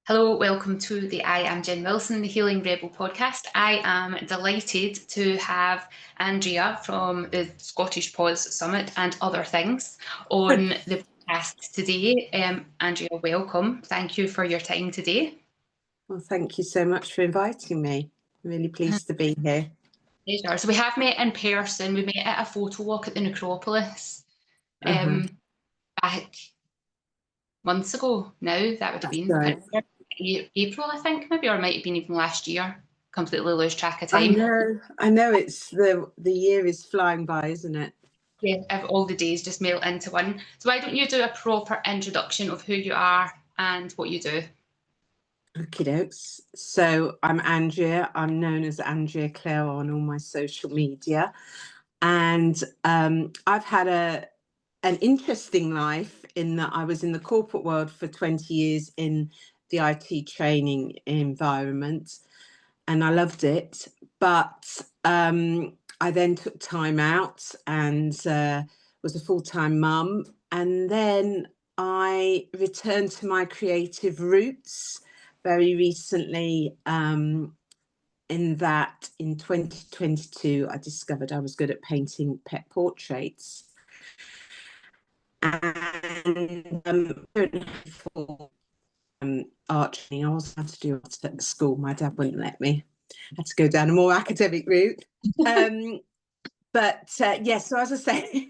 Hello, welcome to the I Am Jen Wilson, the Healing Rebel podcast. I am delighted to have Andrea from the Scottish Pause Summit and other things on the podcast today. Andrea, welcome. Thank you for your time today. Well, thank you so much for inviting me. I'm really pleased to be here. Pleasure. So we have met in person. We met at a photo walk at the Necropolis back months ago now. That would have been Right. April, I think, maybe, or it might have been even last year. Completely lose track of time. I know. It's the year is flying by, isn't it? Yeah, all the days just melt into one. So why don't you do a proper introduction of who you are and what you do? Okie dokes. So I'm Andrea. I'm known as Andrea Clare on all my social media. And I've had an interesting life in that I was in the corporate world for 20 years in the IT training environment. And I loved it. But I then took time out and was a full-time mum. And then I returned to my creative roots very recently, in that in 2022, I discovered I was good at painting pet portraits. And for art training, I also had to do art at school. My dad wouldn't let me. I had to go down a more academic route. But yes, so as I say,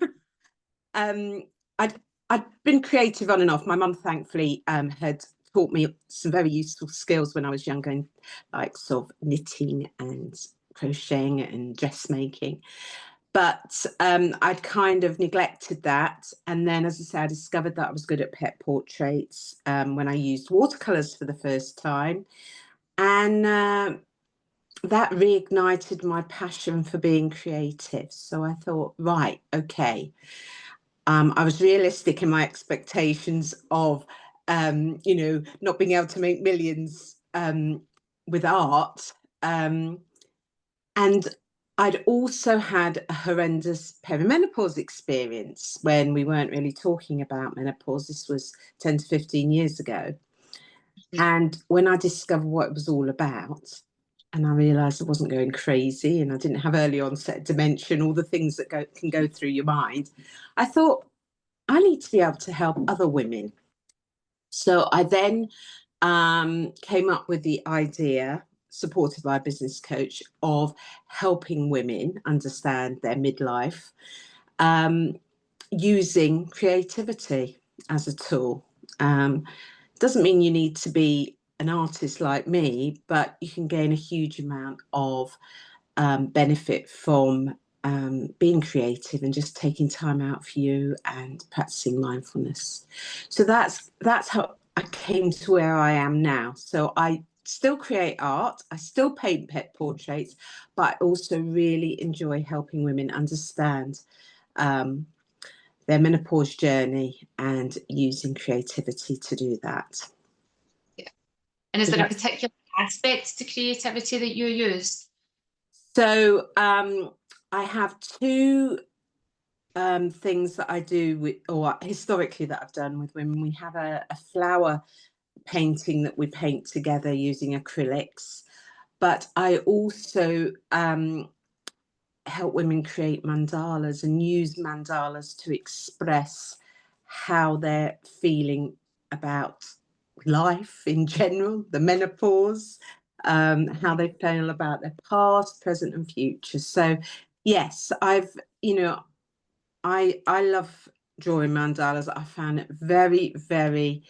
I'd been creative on and off. My mum, thankfully, had taught me some very useful skills when I was younger, like sort of knitting and crocheting and dressmaking. But I'd kind of neglected that. And then, as I say, I discovered that I was good at pet portraits when I used watercolours for the first time. And that reignited my passion for being creative. So I thought, right, okay. I was realistic in my expectations of, not being able to make millions with art. And I'd also had a horrendous peri-menopause experience when we weren't really talking about menopause. This was 10 to 15 years ago. And when I discovered what it was all about, and I realised I wasn't going crazy and I didn't have early onset dementia, all the things that can go through your mind, I thought, I need to be able to help other women. So I then came up with the idea, supported by a business coach, of helping women understand their midlife using creativity as a tool. Doesn't mean you need to be an artist like me, but you can gain a huge amount of benefit from being creative and just taking time out for you and practicing mindfulness. So that's how I came to where I am now. So I still create art, I still paint pet portraits, but I also really enjoy helping women understand their menopause journey and using creativity to do that. Yeah. And is there a particular aspect to creativity that you use? So I have two things that I do with, or historically that I've done with women. We have a flower painting that we paint together using acrylics, but I also help women create mandalas and use mandalas to express how they're feeling about life in general, the menopause, how they feel about their past, present and future. So yes, I love drawing mandalas. I found it very, very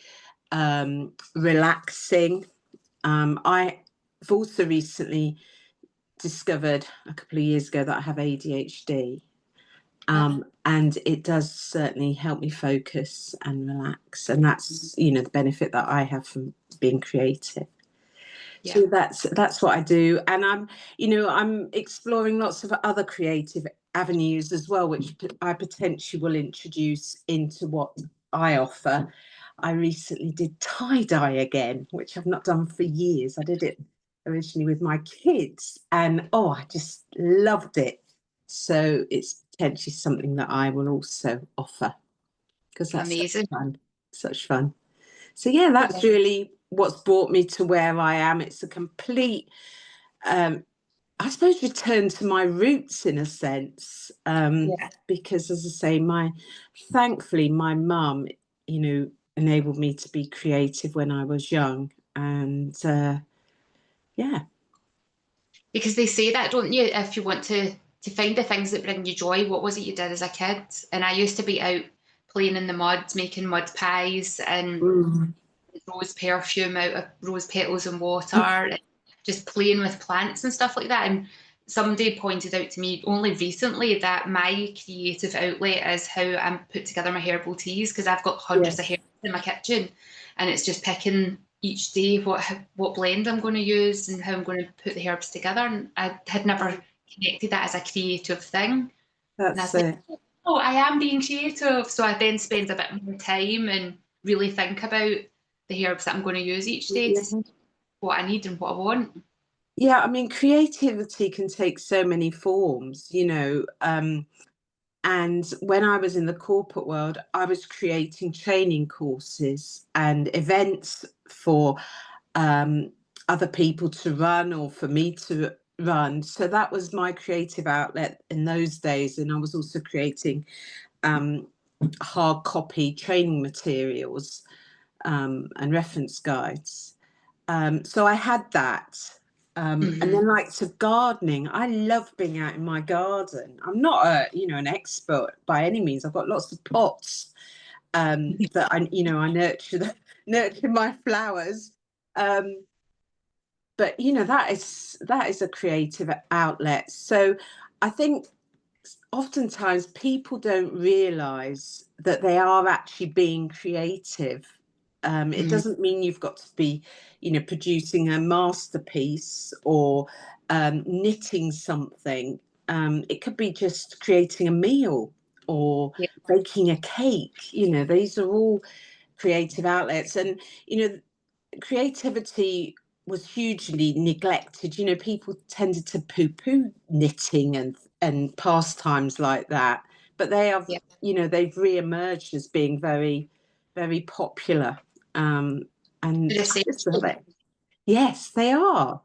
relaxing. I've also recently discovered a couple of years ago that I have ADHD, and it does certainly help me focus and relax, and that's the benefit that I have from being creative. Yeah. So that's what I do, and I'm exploring lots of other creative avenues as well, which I potentially will introduce into what I offer. I recently did tie-dye again, which I've not done for years. I did it originally with my kids, and I just loved it. So it's potentially something that I will also offer, because that's amazing. Such fun. So yeah, that's really what's brought me to where I am. It's a complete, I suppose, return to my roots in a sense, because, as I say, thankfully my mum, enabled me to be creative when I was young, and yeah. Because they say that, don't you? If you want to find the things that bring you joy, what was it you did as a kid? And I used to be out playing in the mud, making mud pies, and Mm. rose perfume out of rose petals and water, and just playing with plants and stuff like that. And somebody pointed out to me only recently that my creative outlet is how I put together my herbal teas, because I've got hundreds of Yes, herbs in my kitchen, and it's just picking each day what blend I'm going to use and how I'm going to put the herbs together. And I had never connected that as a creative thing. And I was that's like, it. oh, I am being creative. So I then spend a bit more time and really think about the herbs that I'm going to use each day to see Yeah. what I need and what I want. Yeah, I mean, creativity can take so many forms, and when I was in the corporate world, I was creating training courses and events for um, other people to run or for me to run. So that was my creative outlet in those days. And I was also creating hard copy training materials and reference guides. So I had that. And then, like, to gardening, I love being out in my garden. I'm not an expert by any means. I've got lots of pots that I nurture my flowers. But that is a creative outlet. So I think oftentimes people don't realize that they are actually being creative. It doesn't mean you've got to be, producing a masterpiece or knitting something. It could be just creating a meal or Yeah, baking a cake. These are all creative outlets. And, creativity was hugely neglected. People tended to poo-poo knitting and pastimes like that, but yeah. they've re-emerged as being very, very popular. And They're I just love essential. it. Yes, they are,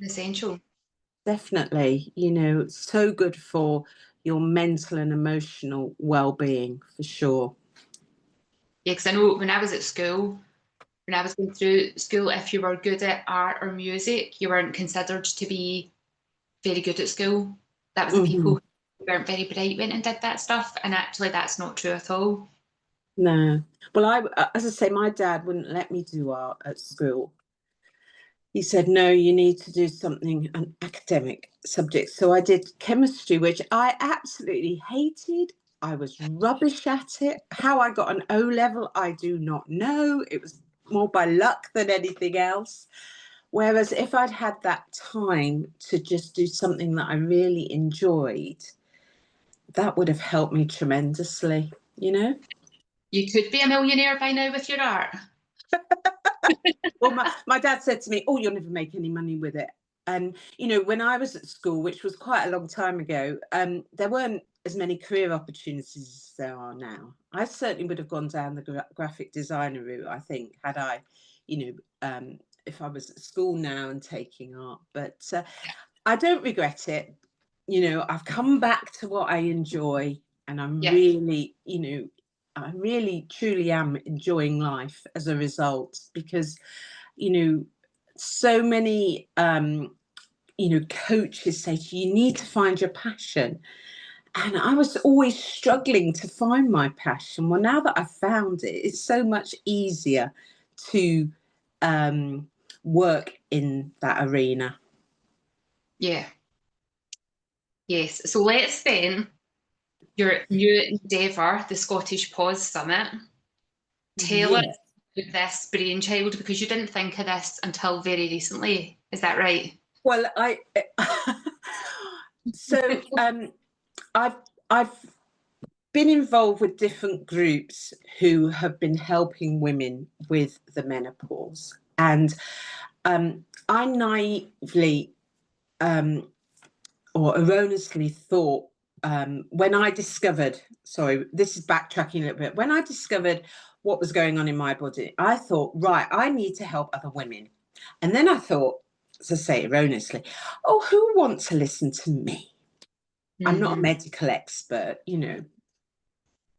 Essential. definitely. It's so good for your mental and emotional well-being, for sure. Yeah, because I know when I was at school, when I was going through school, if you were good at art or music, you weren't considered to be very good at school. That was the people Hmm. who weren't very bright went and did that stuff. And actually, that's not true at all. No. Well, as I say, my dad wouldn't let me do art at school. He said, no, you need to do something, an academic subject. So I did chemistry, which I absolutely hated. I was rubbish at it. How I got an O level, I do not know. It was more by luck than anything else. Whereas if I'd had that time to just do something that I really enjoyed, that would have helped me tremendously. You could be a millionaire by now with your art. Well, my dad said to me, oh, you'll never make any money with it. And, when I was at school, which was quite a long time ago, there weren't as many career opportunities as there are now. I certainly would have gone down the graphic designer route, I think, had I, if I was at school now and taking art. But I don't regret it. I've come back to what I enjoy, and Yeah, I really truly am enjoying life as a result, because so many coaches say to you, you need to find your passion, and I was always struggling to find my passion. Well, now that I've found it, it's so much easier to work in that arena. yeah, yes. So let's then, your new endeavour, the Scottish Pause Summit. Tell us Yes. about this brainchild, because you didn't think of this until very recently. Is that right? Well, so I've been involved with different groups who have been helping women with the menopause, and I naively or erroneously thought, when I discovered, sorry, this is backtracking a little bit, when I discovered what was going on in my body, I thought, right, I need to help other women. And then I thought, to say erroneously, oh, who wants to listen to me? I'm not a medical expert, you know.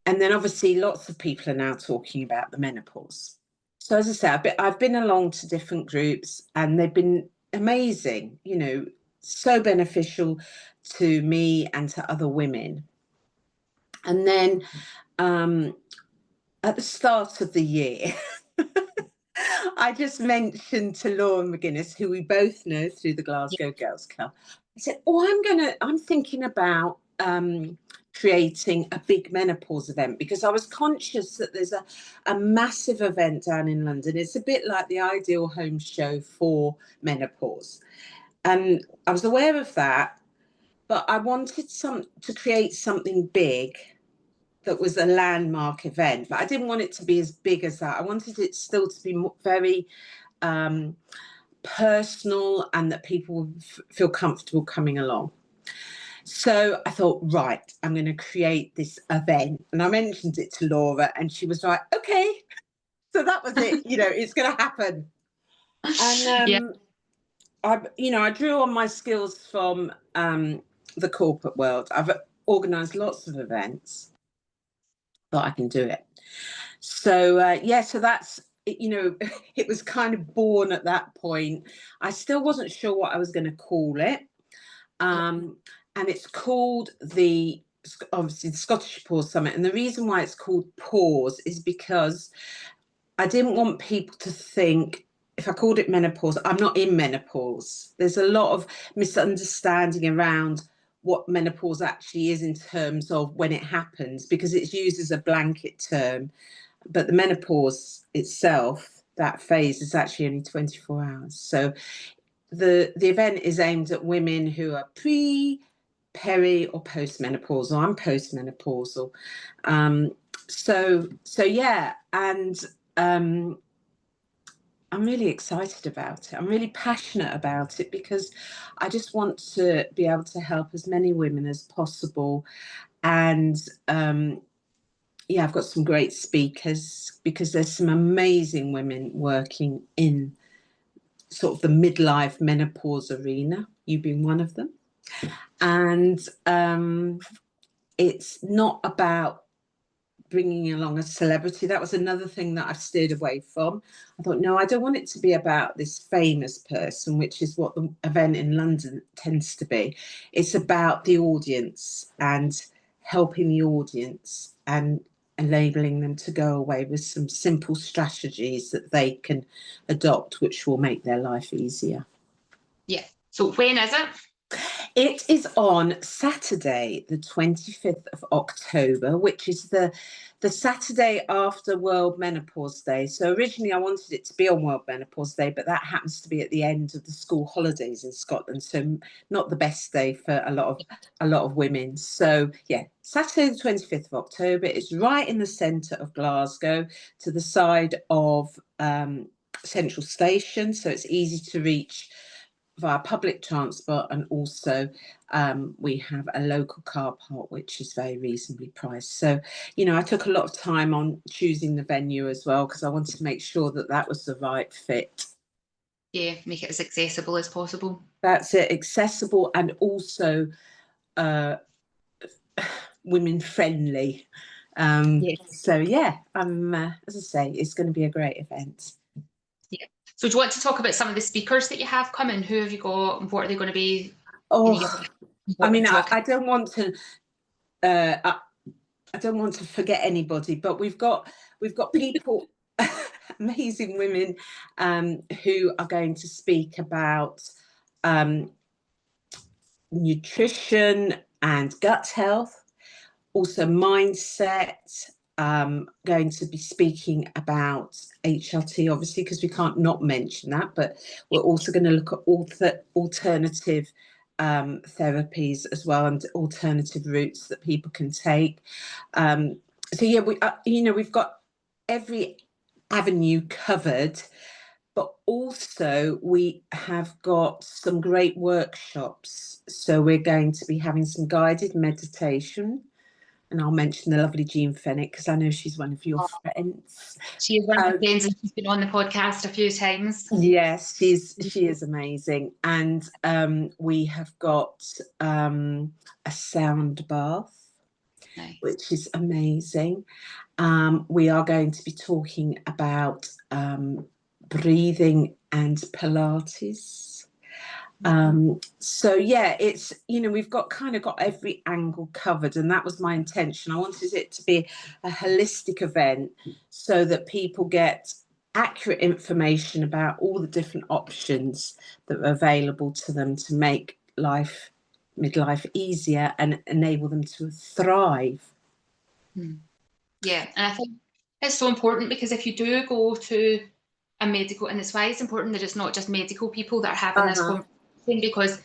And then obviously lots of people are now talking about the menopause. So as I say, I've been along to different groups and they've been amazing, you know, so beneficial to me and to other women. And then at the start of the year, I just mentioned to Laura McGuinness, who we both know through the Glasgow Girls Club, I said, oh, I'm thinking about creating a big menopause event, because I was conscious that there's a massive event down in London. It's a bit like the Ideal Home Show for menopause. And I was aware of that, but I wanted to create something big that was a landmark event, but I didn't want it to be as big as that. I wanted it still to be very personal and that people would feel comfortable coming along. So I thought, right, I'm going to create this event. And I mentioned it to Laura and she was like, okay. So that was it. You know, it's going to happen. And I drew on my skills from the corporate world. I've organised lots of events, but I can do it. So so that's, you know, it was kind of born at that point. I still wasn't sure what I was going to call it. And it's called obviously the Scottish Pause Summit. And the reason why it's called Pause is because I didn't want people to think, if I called it menopause, I'm not in menopause. There's a lot of misunderstanding around what menopause actually is in terms of when it happens, because it's used as a blanket term. But the menopause itself, that phase, is actually only 24 hours. So the event is aimed at women who are peri, or postmenopausal. I'm postmenopausal. So yeah, and I'm really excited about it. I'm really passionate about it because I just want to be able to help as many women as possible. And I've got some great speakers, because there's some amazing women working in sort of the midlife menopause arena, you being one of them. And it's not about bringing along a celebrity. That was another thing that I've steered away from. I thought, no, I don't want it to be about this famous person, which is what the event in London tends to be. It's about the audience and helping the audience and enabling them to go away with some simple strategies that they can adopt, which will make their life easier. Yeah. So when is it? It is on Saturday, the 25th of October, which is the Saturday after World Menopause Day. So originally I wanted it to be on World Menopause Day, but that happens to be at the end of the school holidays in Scotland. So not the best day for a lot of women. So yeah, Saturday, the 25th of October. It's right in the centre of Glasgow, to the side of Central Station. So it's easy to reach via public transport, and also we have a local car park which is very reasonably priced. So, you know, I took a lot of time on choosing the venue as well, because I wanted to make sure that that was the right fit. Yeah, make it as accessible as possible. That's it, accessible, and also women friendly. So yeah, as I say, it's going to be a great event. Yeah. So do you want to talk about some of the speakers that you have coming? Who have you got? What are they going to be? I mean, I don't want to I don't want to forget anybody, but we've got people, amazing women, who are going to speak about nutrition and gut health, also mindset. Going to be speaking about HRT, obviously, because we can't not mention that, but we're also going to look at alternative therapies as well, and alternative routes that people can take. So yeah, we've got every avenue covered, but also we have got some great workshops. So we're going to be having some guided meditation And I'll mention the lovely Jean Fennick because I know she's one of your friends. She is one of my friends and she's been on the podcast a few times. Yes, she is amazing. And we have got a sound bath, Nice. which is amazing. We are going to be talking about breathing and Pilates. So yeah, it's, you know, we've got every angle covered, and that was my intention. I wanted it to be a holistic event so that people get accurate information about all the different options that are available to them to make midlife easier and enable them to thrive. Yeah, and I think it's so important because if you do go to a medical, and it's why it's important that it's not just medical people that are having this conversation, because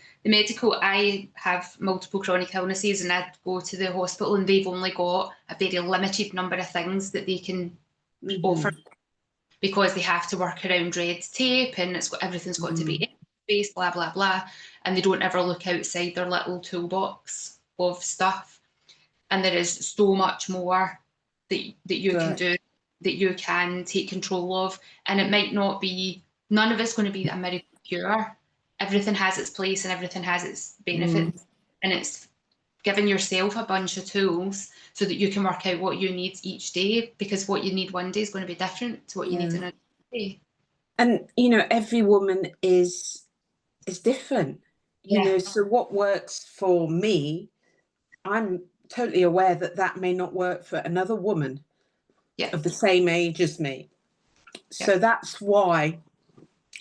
I have multiple chronic illnesses and I go to the hospital and they've only got a very limited number of things that they can offer, because they have to work around red tape and everything's got to be based, blah, blah, blah. And they don't ever look outside their little toolbox of stuff. And there is so much more that you can do, that you can take control of. And it might not be, none of it's going to be a miracle cure. Everything has its place and everything has its benefits. And it's giving yourself a bunch of tools so that you can work out what you need each day, because what you need one day is going to be different to what you need another day. And, you know, every woman is different, you know, so what works for me, I'm totally aware that may not work for another woman of the same age as me. So that's why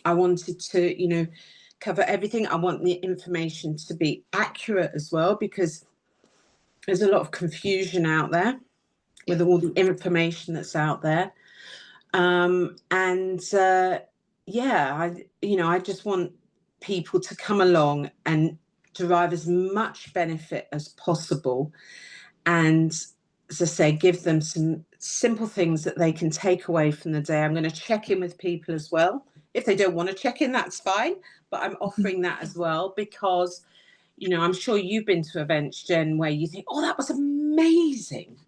I wanted to, you know, cover everything. I want the information to be accurate as well, because there's a lot of confusion out there with all the information that's out there. I just want people to come along and derive as much benefit as possible. And as I say, give them some simple things that they can take away from the day. I'm going to check in with people as well. If they don't want to check in, that's fine. But I'm offering that as well because, you know, I'm sure you've been to events, Jen, where you think, oh, that was amazing.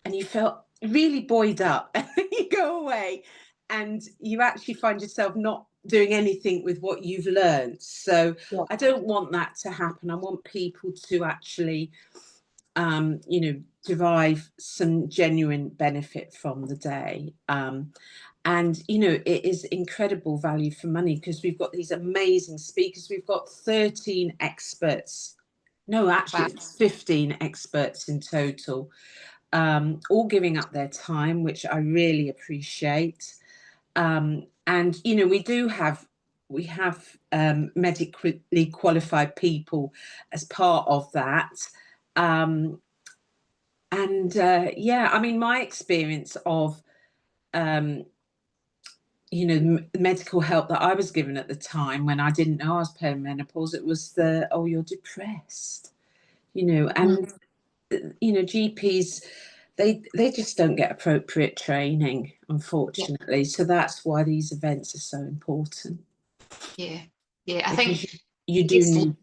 And you felt really buoyed up. And then you go away and you actually find yourself not doing anything with what you've learned. So I don't want that to happen. I want people to actually derive some genuine benefit from the day. And, you know, it is incredible value for money because we've got these amazing speakers. We've got 13 experts. No, actually, it's 15 experts in total, all giving up their time, which I really appreciate. And, you know, we have medically qualified people as part of that. I mean, my experience of, medical help that I was given at the time when I didn't know I was perimenopause, it was you're depressed, you know, and, you know, GPs, they just don't get appropriate training, unfortunately. So that's why these events are so important. I think you do need.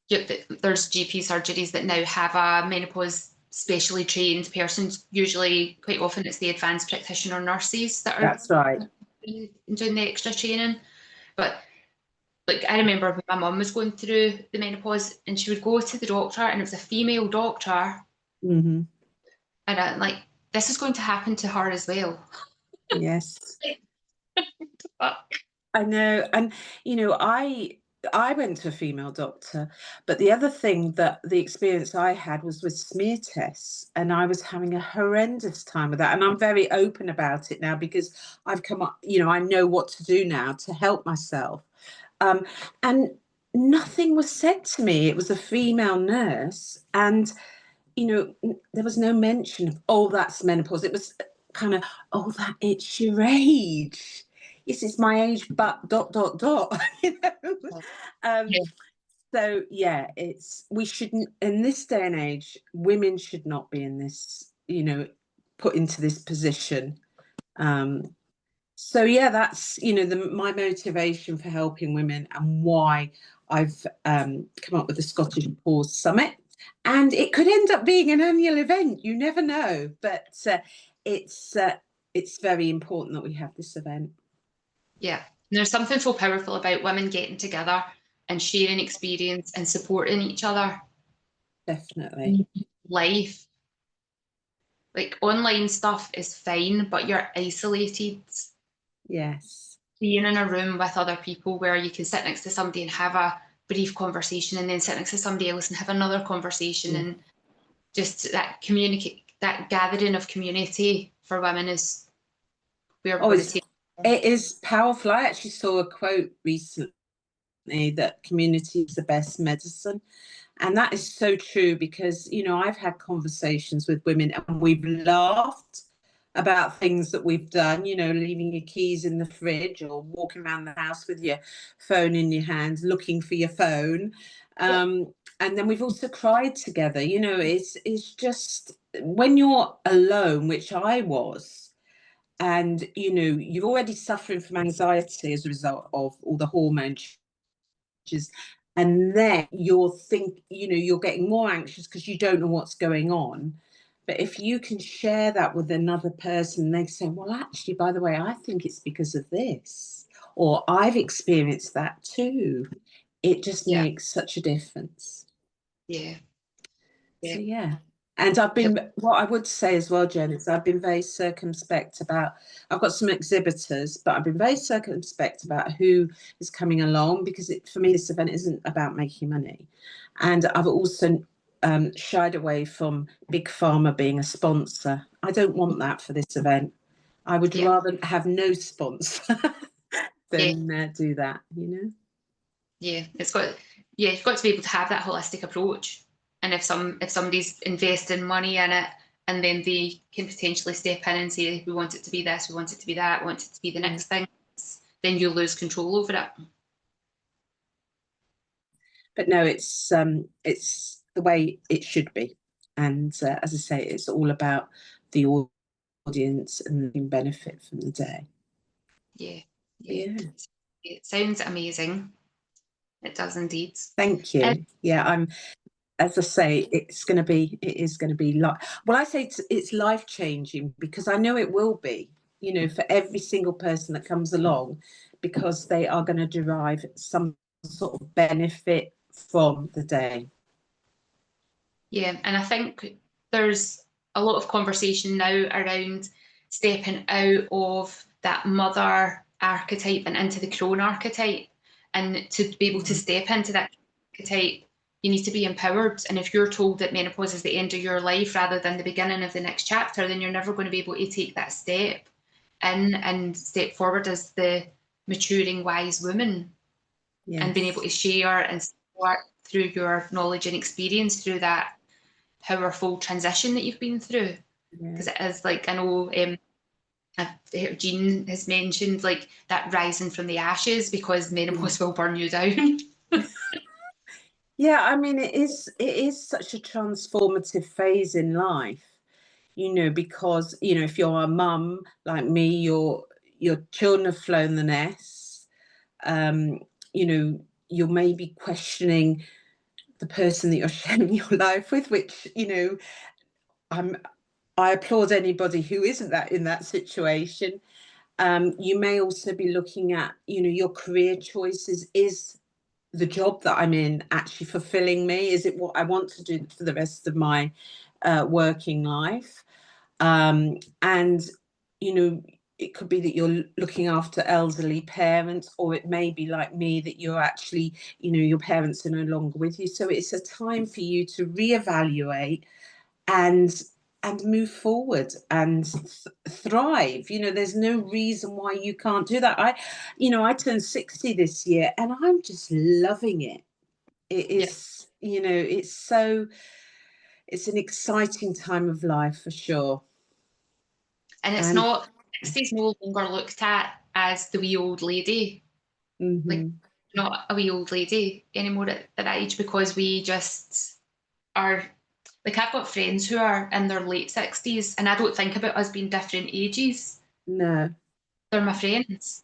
There's GP surgeries that now have a menopause specially trained person. Usually, quite often, it's the advanced practitioner nurses that are. That's right. Doing the extra training. But like, I remember when my mum was going through the menopause and she would go to the doctor and it was a female doctor. And I'm like, this is going to happen to her as well. Yes. I know. And, you know, I went to a female doctor, but the other thing that the experience I had was with smear tests, and I was having a horrendous time with that. And I'm very open about it now because I've come up, you know, I know what to do now to help myself. And nothing was said to me. It was a female nurse, and, you know, there was no mention of, oh, that's menopause. It was kind of, oh, it's your age. Yes, it's my age, but ... you know. So yeah, we shouldn't, in this day and age, women should not be in this, you know, put into this position. So yeah, that's, you know, my motivation for helping women and why I've come up with the Scottish Pause Summit. And it could end up being an annual event. You never know, but it's very important that we have this event. Yeah, and there's something so powerful about women getting together and sharing experience and supporting each other. Definitely. Life, like online stuff is fine, but you're isolated. Yes. Being in a room with other people where you can sit next to somebody and have a brief conversation, and then sit next to somebody else and have another conversation, Yeah. and just that gathering of community for women is where we're going to take. It is powerful. I actually saw a quote recently that community is the best medicine. And that is so true because, you know, I've had conversations with women and we've laughed about things that we've done, you know, leaving your keys in the fridge or walking around the house with your phone in your hand, looking for your phone. And then we've also cried together. You know, it's just when you're alone, which I was, and, you know, you're already suffering from anxiety as a result of all the hormone changes, and then you're getting more anxious because you don't know what's going on. But if you can share that with another person, they say, well, actually, by the way, I think it's because of this, or I've experienced that too. It just Yeah, makes such a difference. yeah, yeah. So yeah. And what I would say as well, Jen, is I've been very circumspect about, I've got some exhibitors, but I've been very circumspect about who is coming along because for me, this event isn't about making money. And I've also shied away from Big Pharma being a sponsor. I don't want that for this event. I would Yeah. rather have no sponsor Yeah, than do that, you know? yeah. You've got to be able to have that holistic approach. And if somebody's investing money in it, and then they can potentially step in and say, we want it to be this, we want it to be that, we want it to be the Yeah. next thing, then you lose control over it. But no, it's the way it should be. And as I say, it's all about the audience and the benefit from the day. Yeah, yeah. Yeah. It sounds amazing. It does indeed. Thank you. Yeah, as I say, it is going to be well, I say it's life changing because I know it will be, you know, for every single person that comes along, because they are going to derive some sort of benefit from the day. Yeah, and I think there's a lot of conversation now around stepping out of that mother archetype and into the crone archetype. And to be able to step into that archetype, you need to be empowered. And if you're told that menopause is the end of your life rather than the beginning of the next chapter, then you're never going to be able to take that step in and step forward as the maturing, wise woman. Yes. And being able to share and support through your knowledge and experience through that powerful transition that you've been through. Because it is like, I know Jean has mentioned like that rising from the ashes, because menopause will burn you down. Yeah, I mean, it is such a transformative phase in life, you know, because, you know, if you're a mum like me, your children have flown the nest. You know, you're maybe questioning the person that you're sharing your life with, which, you know, I applaud anybody who isn't that in that situation. You may also be looking at, you know, your career choices. Is the job that I'm in actually fulfilling me? Is it what I want to do for the rest of my working life? And, you know, it could be that you're looking after elderly parents, or it may be like me that you're actually, you know, your parents are no longer with you. So it's a time for you to reevaluate and move forward and thrive. You know, there's no reason why you can't do that. I turned 60 this year and I'm just loving it. It is, you know, it's an exciting time of life for sure. And it's And not, 60's no longer looked at as the wee old lady. Like, not a wee old lady anymore at that age, because we just are, like, I've got friends who are in their late 60s, and I don't think about us being different ages. no. They're my friends.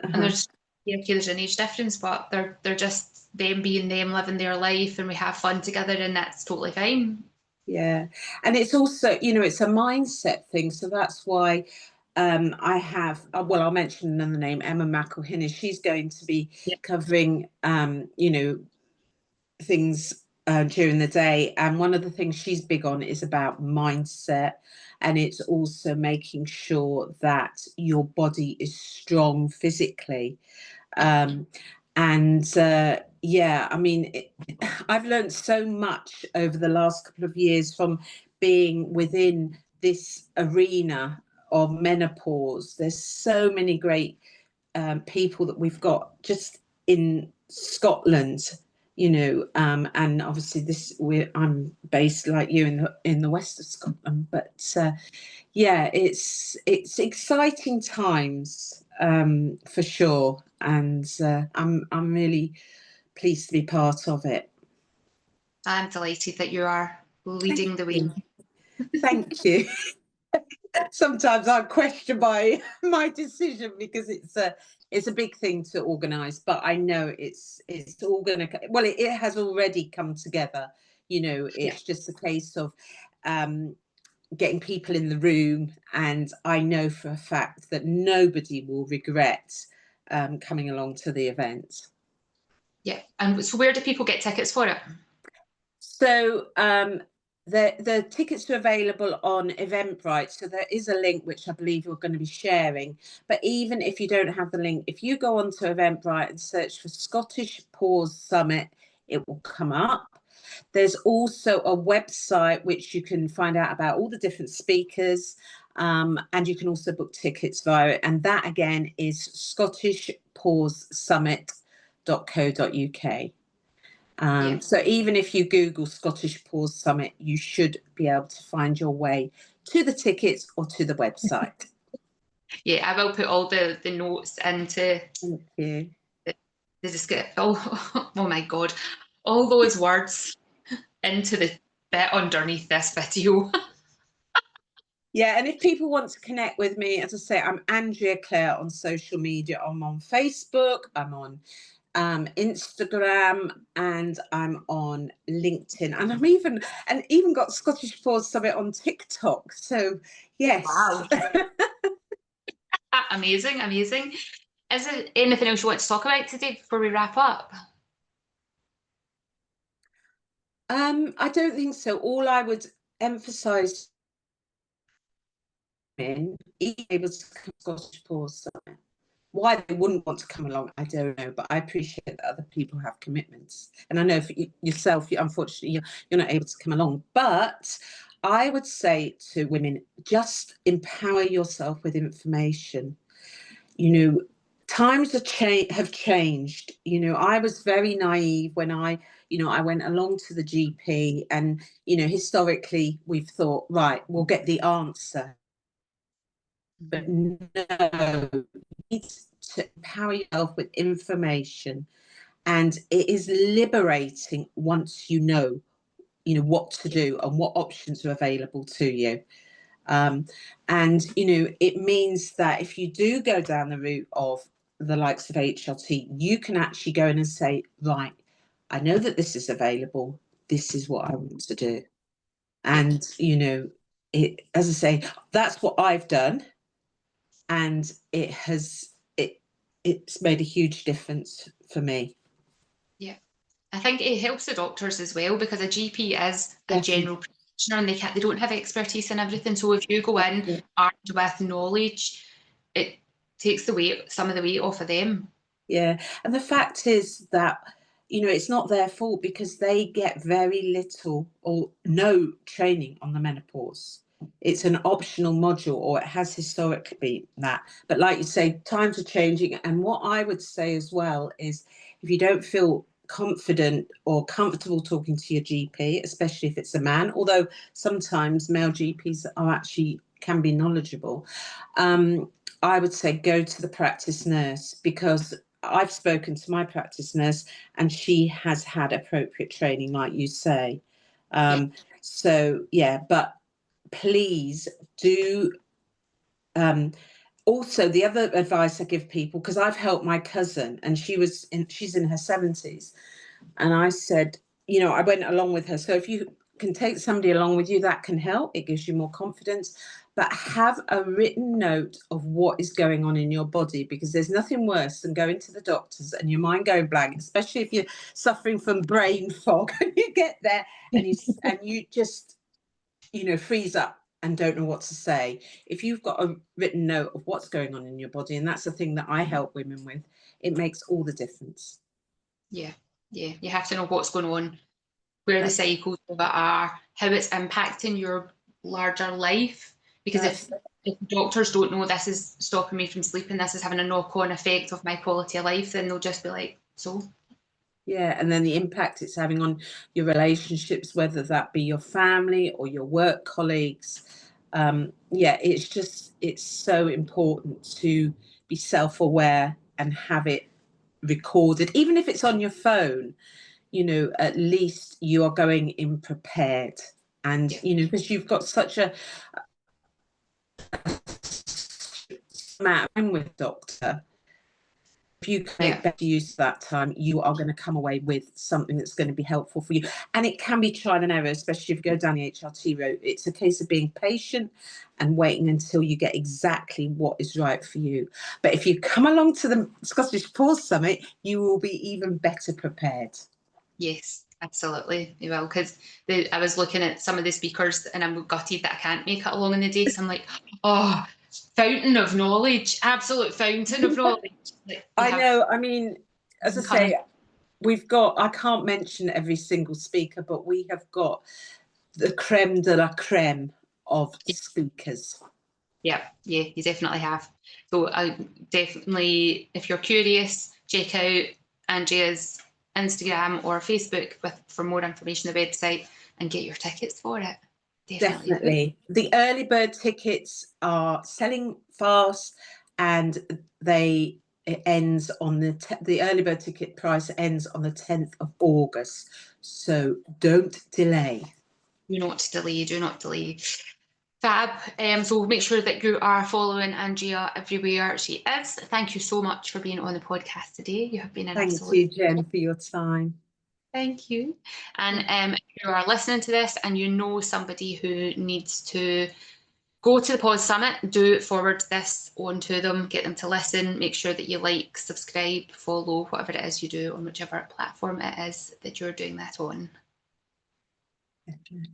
And Uh-huh. there's yeah, okay, there's an age difference, but they're just them being them, living their life, and we have fun together, and that's totally fine. Yeah. And it's also, you know, it's a mindset thing. So that's why I have, well, I'll mention another name, Emma McElhinney. She's going to be Yeah. covering, you know, things during the day. And one of the things she's big on is about mindset. And it's also making sure that your body is strong physically. And yeah, I mean, I've learned so much over the last couple of years from being within this arena of menopause. There's so many great people that we've got just in Scotland, you know, and obviously I'm based like you in the west of Scotland, but yeah, it's exciting times for sure, and I'm really pleased to be part of it. I'm delighted that you are Thank leading the way. you. Thank you. Sometimes I question my decision because it's a big thing to organise, but I know it's all going to, well, it has already come together. You know, Yeah. it's just a case of getting people in the room, and I know for a fact that nobody will regret coming along to the event. Yeah. And so where do people get tickets for it? So the tickets are available on Eventbrite. So there is a link which I believe you're going to be sharing. But even if you don't have the link, if you go onto Eventbrite and search for Scottish Pause Summit, it will come up. There's also a website which you can find out about all the different speakers, and you can also book tickets via it. And that again is scottishpausesummit.co.uk. Yeah. So even if you Google Scottish Pause Summit, you should be able to find your way to the tickets or to the website. Yeah, I will put all the notes into Thank you. the description. Oh, oh my God. All those words into the bit underneath this video. Yeah, and if people want to connect with me, as I say, I'm Andrea Clare on social media. I'm on Facebook, I'm on Instagram, and I'm on LinkedIn, and even got Scottish Pause Summit on TikTok. So yes. Wow. Amazing, amazing. Is there anything else you want to talk about today before we wrap up? I don't think so. All I would emphasise in being able to come to Scottish Pause Summit. Why they wouldn't want to come along, I don't know, but I appreciate that other people have commitments. And I know for yourself, unfortunately, you're not able to come along. But I would say to women, just empower yourself with information. You know, times have changed. You know, I was very naive when I went along to the GP, and, you know, historically we've thought, right, we'll get the answer. But no, you need to empower yourself with information, and it is liberating once you know what to do and what options are available to you. And you know, it means that if you do go down the route of the likes of HRT, you can actually go in and say, right, I know that this is available, this is what I want to do. And you know, as I say, that's what I've done, and it's made a huge difference for me. Yeah. I think it helps the doctors as well, because a GP is a Definitely. general practitioner and they don't have expertise in everything. So if you go in armed with knowledge, it takes some of the weight off of them. Yeah, and the fact is that, you know, it's not their fault because they get very little or no training on the menopause. It's an optional module, or it has historically been that. But like you say, times are changing. And what I would say as well is, if you don't feel confident or comfortable talking to your GP, especially if it's a man, although sometimes male GPs can be knowledgeable, I would say go to the practice nurse, because I've spoken to my practice nurse and she has had appropriate training, like you say. So yeah, but please do Also, the other advice I give people, because I've helped my cousin, and she's in her 70s, and I said, you know, I went along with her. So if you can take somebody along with you, that can help. It gives you more confidence. But have a written note of what is going on in your body, because there's nothing worse than going to the doctors and your mind going blank, especially if you're suffering from brain fog and you get there and you just, you know, freeze up and don't know what to say. If you've got a written note of what's going on in your body, and that's the thing that I help women with, it makes all the difference. Yeah, you have to know what's going on, where the cycles of it are, how it's impacting your larger life. Because if doctors don't know this is stopping me from sleeping, this is having a knock-on effect of my quality of life, then they'll just be like, so. Yeah, and then the impact it's having on your relationships, whether that be your family or your work colleagues. Yeah, it's so important to be self-aware and have it recorded, even if it's on your phone. You know, at least you are going in prepared, and you know, because you've got such a amount of time with doctor. If you can make better use of that time, you are going to come away with something that's going to be helpful for you. And it can be trial and error, especially if you go down the HRT route. It's a case of being patient and waiting until you get exactly what is right for you. But if you come along to the Scottish Pause Summit, you will be even better prepared. Yes, absolutely, you will. Because I was looking at some of the speakers and I'm gutted that I can't make it along in the day, because I'm like, oh, fountain of knowledge, absolute fountain of knowledge. Like, I know. I mean, as I say, I can't mention every single speaker, but we have got the creme de la creme of speakers. Yeah, you definitely have. So definitely, if you're curious, check out Andrea's Instagram or Facebook for more information on the website and get your tickets for it. Definitely. The early bird tickets are selling fast, and it ends on the early bird ticket price ends on the 10th of August. So don't delay. Do not delay, do not delay. Fab. So make sure that you are following Andrea everywhere she is. Thank you so much for being on the podcast today. You have been an Thank absolute. you, Jen, for your time. Thank you. And if you are listening to this and you know somebody who needs to go to the Pause Summit, do forward this on to them, get them to listen, make sure that you like, subscribe, follow, whatever it is you do on whichever platform it is that you're doing that on. Definitely.